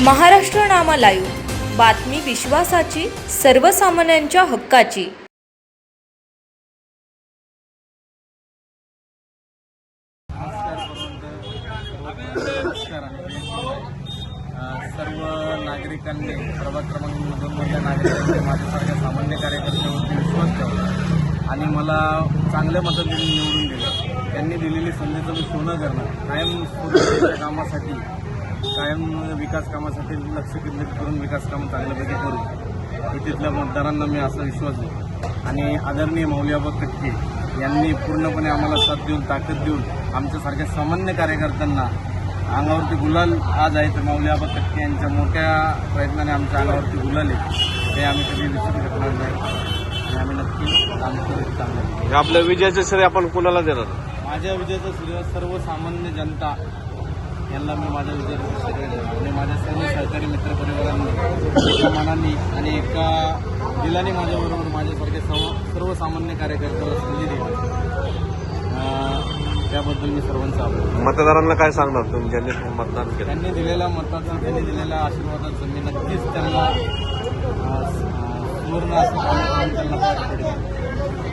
महाराष्ट्र नामा live, बातमी विश्वासाची, सर्वसामान्यांच्या हक्काची। सर्व नागरिकांनी प्रभाग क्रमांक 2 मधल्या नागरिकांनी माझ्यासारख्या सामान्य कार्यकर्त्यांवरती विश्वास ठेवला आणि मला चांगल्या मताने निवडून दिलं। त्यांनी दिलेली संधीचं मी सोनं करणं, कायम सुरक्षेच्या कामासाठी, कायम विकास कामासाठी लक्ष केंद्रित करून विकास कामं चांगल्यापैकी करू, हे तिथल्या मतदारांना मी असा विश्वास देतो। आणि आदरणीय मौल्याबा कटके यांनी पूर्णपणे आम्हाला साथ देऊन, ताकद देऊन आमच्यासारख्या सामान्य कार्यकर्त्यांना अंगावरती गुलाल आज आहे। तर मौल्याबा कटके यांच्या मोठ्या प्रयत्नाने आमच्या अंगावरती गुलाल आहे, हे आम्ही कधी विसरू शकणार नाही आणि आम्ही नक्की काम करू चांगलं। आपल्या विजयाचं श्रेय आपण कोणाला देणार? माझ्या विजयाचं श्रेय सर्वसामान्य जनता यांना मी माझ्या विजयाचं श्रेय देणार आणि माझ्या सर्व सहकारी मित्रपरिवारांनी एका मनाने आणि एका दिलाने माझ्याबरोबर माझ्यासारख्या सर्वसामान्य कार्यकर्त्याला संधी दिली, त्याबद्दल मी सर्वांचा आभार। मतदारांना काय सांगणार तुम्ही ज्यांनी मतदान केलं? त्यांनी दिलेल्या मताचं, त्यांनी दिलेल्या आशीर्वादाचं मी नक्कीच त्यांना सुवर्ण असं त्यांना पाठ पडेल।